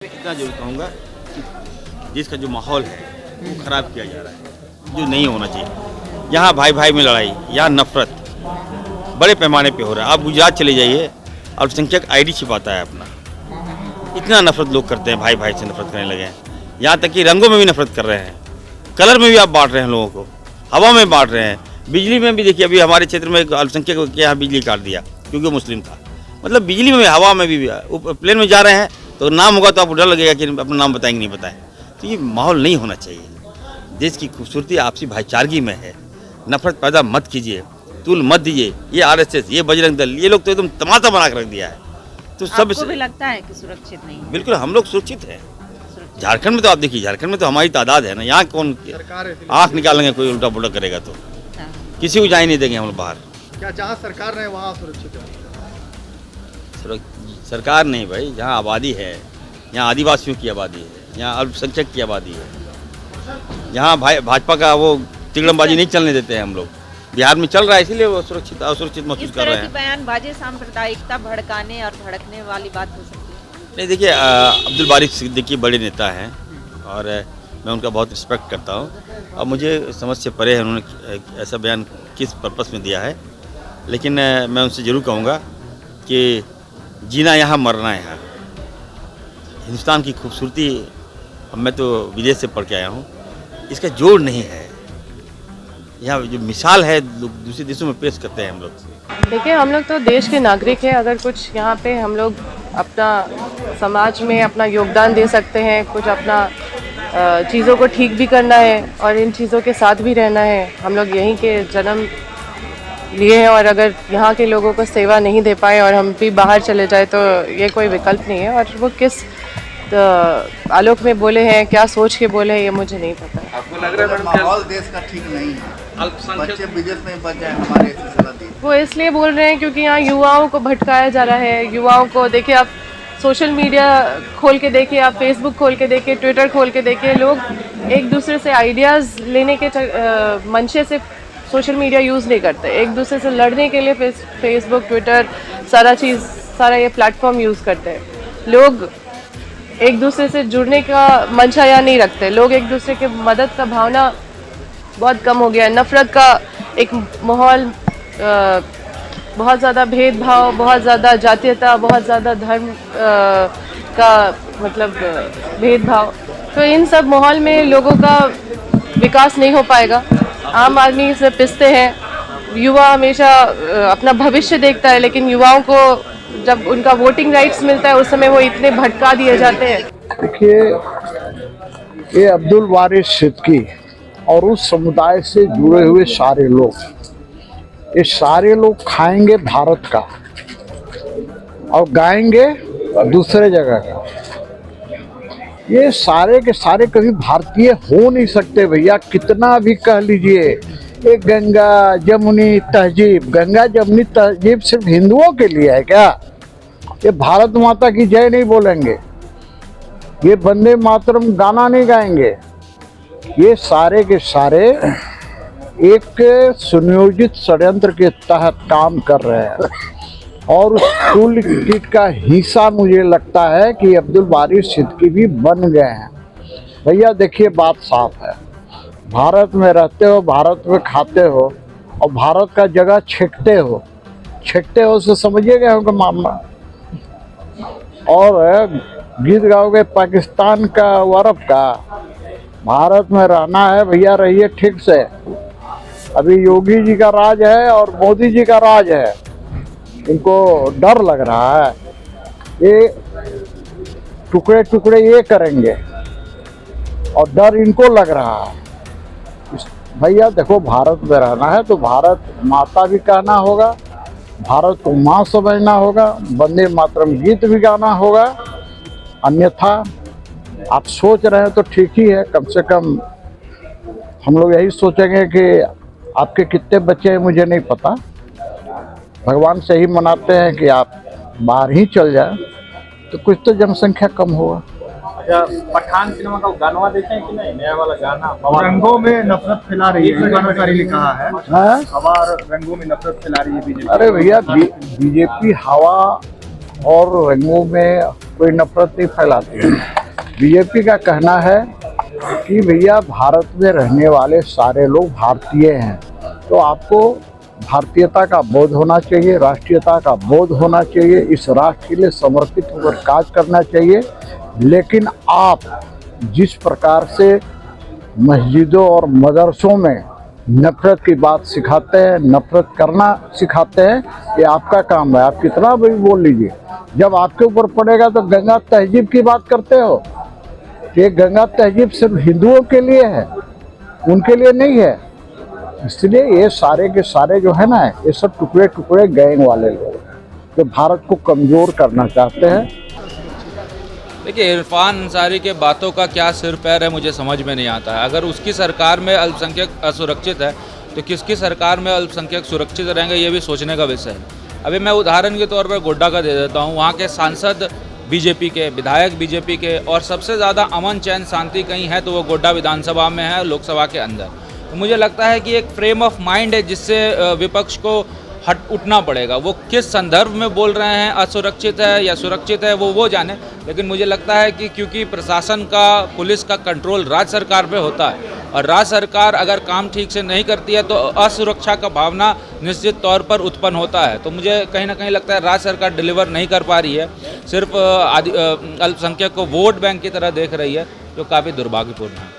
इतना जरूर कहूँगा कि देश का जो माहौल है वो ख़राब किया जा रहा है, जो नहीं होना चाहिए। यहाँ भाई भाई में लड़ाई, यहाँ नफरत बड़े पैमाने पे हो रहा है। आप गुजरात चले जाइए, अल्पसंख्यक आईडी छिपाता है अपना, इतना नफरत लोग करते हैं, भाई भाई से नफरत करने लगे हैं। यहाँ तक कि रंगों में भी नफरत कर रहे हैं, कलर में भी आप बांट रहे हैं लोगों को, हवा में बांट रहे हैं, बिजली में भी। देखिए अभी हमारे क्षेत्र में एक अल्पसंख्यक के यहाँ बिजली काट दिया क्योंकि वो मुस्लिम था। मतलब बिजली में, हवा में भी प्लेन में जा रहे हैं तो नाम होगा तो आपको डर लगेगा कि अपना नाम बताएंगे नहीं बताएं। तो ये माहौल नहीं होना चाहिए। देश की खूबसूरती आपसी भाईचारगी में है। नफरत पैदा मत कीजिए, तुल मत दीजिए। ये आरएसएस, ये बजरंग दल, ये लोग तो एकदम तमाशा बना कर रख दिया है। तो सब आपको भी लगता है कि सुरक्षित नहीं है? बिल्कुल हम लोग सुरक्षित हैं। झारखंड में तो आप देखिए, झारखंड में तो हमारी तादाद है ना। यहाँ कौन आँख निकालेंगे कोई उल्टा पुल्टा करेगा तो किसी को जाने नहीं देंगे हम लोग बाहर। क्या जहाँ सरकार रहे वहाँ सुरक्षित है? सरकार नहीं भाई, जहाँ आबादी है, यहाँ आदिवासियों की आबादी है, यहाँ अल्पसंख्यक की आबादी है, यहाँ भाजपा का वो तिगड़मबाजी नहीं चलने देते हैं हम लोग। बिहार में चल रहा है, इसीलिए वो असुरक्षित महसूस कर रहे हैं। बयानबाजी सांप्रदायिकता भड़काने और भड़कने वाली बात हो सकती है। नहीं देखिए, अब्दुल बारी सिद्दीकी बड़े नेता हैं और मैं उनका बहुत रिस्पेक्ट करता हूँ। और मुझे समझ से परे है उन्होंने ऐसा बयान किस पर्पस में दिया है। लेकिन मैं उनसे ज़रूर कहूँगा कि जीना यहाँ, मरना यहाँ। हिंदुस्तान की खूबसूरती, अब मैं तो विदेश से पढ़ के आया हूँ, इसका जोड़ नहीं है। यहाँ जो मिसाल है लोग दूसरे देशों में पेश करते हैं हम लोग। देखिए, हम लोग तो देश के नागरिक हैं। अगर कुछ यहाँ पे हम लोग अपना समाज में अपना योगदान दे सकते हैं, कुछ अपना चीज़ों को ठीक भी करना है और इन चीज़ों के साथ भी रहना है। हम लोग यहीं के जन्म लिए हैं और अगर यहाँ के लोगों को सेवा नहीं दे पाए और हम भी बाहर चले जाए तो ये कोई विकल्प नहीं है। और वो किस आलोक में बोले हैं, क्या सोच के बोले हैं, ये मुझे नहीं पता। आपको लग रहा है माहौल देश का ठीक नहीं है, बच्चे विदेश में बच जाए हमारे वो इसलिए बोल रहे हैं क्योंकि यहाँ युवाओं को भटकाया जा रहा है। युवाओं को देखिए, आप सोशल मीडिया खोल के देखिए, आप फेसबुक खोल के देखिए, ट्विटर खोल के देखिए, लोग एक दूसरे से आइडियाज़ लेने के मंशे से सोशल मीडिया यूज़ नहीं करते। एक दूसरे से लड़ने के लिए फेसबुक, ट्विटर, सारा ये प्लेटफॉर्म यूज़ करते हैं। लोग एक दूसरे से जुड़ने का मंशा या नहीं रखते। लोग एक दूसरे के मदद का भावना बहुत कम हो गया है। नफ़रत का एक माहौल, बहुत ज़्यादा भेदभाव, बहुत ज़्यादा जातीयता, बहुत ज़्यादा धर्म का मतलब भेदभाव। तो इन सब माहौल में लोगों का विकास नहीं हो पाएगा। आम आदमी से पिसते हैं। युवा हमेशा अपना भविष्य देखता है, लेकिन युवाओं को जब उनका वोटिंग राइट्स मिलता है उस समय वो इतने भटका दिए जाते हैं। देखिए, ये अब्दुल वारिस सिद्दीकी और उस समुदाय से जुड़े हुए सारे लोग, ये सारे लोग खाएंगे भारत का और गाएंगे दूसरे जगह का। ये सारे के सारे कभी भारतीय हो नहीं सकते भैया, कितना भी कह लीजिए। ये गंगा जमुनी तहजीब, गंगा जमुनी तहजीब सिर्फ हिंदुओं के लिए है क्या? ये भारत माता की जय नहीं बोलेंगे, ये वंदे मातरम गाना नहीं गाएंगे। ये सारे के सारे एक सुनियोजित षड्यंत्र के तहत काम कर रहे हैं और उस टूल किट का हिस्सा मुझे लगता है कि अब्दुल वारिस सिद्दीकी भी बन गए हैं। भैया देखिए, बात साफ है, भारत में रहते हो, भारत में खाते हो और भारत का जगह छेकते हो से समझिएगा उनका मामला। और गीत गाओगे पाकिस्तान का वरफ का, भारत में रहना है भैया, रहिए ठीक से। अभी योगी जी का राज है और मोदी जी का राज है, इनको डर लग रहा है। ये टुकड़े टुकड़े ये करेंगे और डर इनको लग रहा है। भैया देखो, भारत में रहना है तो भारत माता भी कहना होगा, भारत को माँ समझना होगा, वंदे मातरम गीत भी गाना होगा। अन्यथा आप सोच रहे हैं तो ठीक ही है। कम से कम हम लोग यही सोचेंगे कि आपके कितने बच्चे हैं मुझे नहीं पता, भगवान से ही मनाते हैं कि आप बाहर ही चल जाए तो कुछ तो जनसंख्या कम होगा। अच्छा, पठान सिनेमा का गाना देखे हैं कि नहीं? नया वाला गाना रंगों में नफरत फैला रही है, लिखा है। हवा रंगों में नफरत फैला रही है बीजेपी। अरे भैया, बीजेपी हवा और रंगों में कोई नफरत नहीं फैलाती। बीजेपी का कहना है कि भैया भारत में रहने वाले सारे लोग भारतीय हैं, तो आपको भारतीयता का बोध होना चाहिए, राष्ट्रीयता का बोध होना चाहिए, इस राष्ट्र के लिए समर्पित होकर कार्य करना चाहिए। लेकिन आप जिस प्रकार से मस्जिदों और मदरसों में नफरत की बात सिखाते हैं, नफरत करना सिखाते हैं, ये आपका काम है। आप कितना भी बोल लीजिए, जब आपके ऊपर पड़ेगा तो गंगा तहजीब की बात करते हो। ये गंगा तहजीब सिर्फ हिंदुओं के लिए है, उनके लिए नहीं है। इसलिए ये सारे के सारे जो है ना, ये सब टुकड़े टुकड़े गैंग वाले लोग जो भारत को कमज़ोर करना चाहते हैं। देखिए, इरफान अंसारी के बातों का क्या सिर पैर है मुझे समझ में नहीं आता है। अगर उसकी सरकार में अल्पसंख्यक असुरक्षित है तो किसकी सरकार में अल्पसंख्यक सुरक्षित रहेंगे, ये भी सोचने का विषय है। अभी मैं उदाहरण के तौर पर गोड्डा का दे देता हूँ। वहाँ के सांसद बीजेपी के, विधायक बीजेपी के, और सबसे ज़्यादा अमन चैन शांति कहीं है तो वो गोड्डा विधानसभा में है, लोकसभा के अंदर। तो मुझे लगता है कि एक फ्रेम ऑफ माइंड है जिससे विपक्ष को उठना पड़ेगा। वो किस संदर्भ में बोल रहे हैं, असुरक्षित है या सुरक्षित है, वो जाने। लेकिन मुझे लगता है कि क्योंकि प्रशासन का, पुलिस का कंट्रोल राज्य सरकार पे होता है, और राज्य सरकार अगर काम ठीक से नहीं करती है तो असुरक्षा का भावना निश्चित तौर पर उत्पन्न होता है। तो मुझे कहीं ना कहीं लगता है राज्य सरकार डिलीवर नहीं कर पा रही है, सिर्फ अल्पसंख्यक को वोट बैंक की तरह देख रही है, जो काफ़ी दुर्भाग्यपूर्ण है।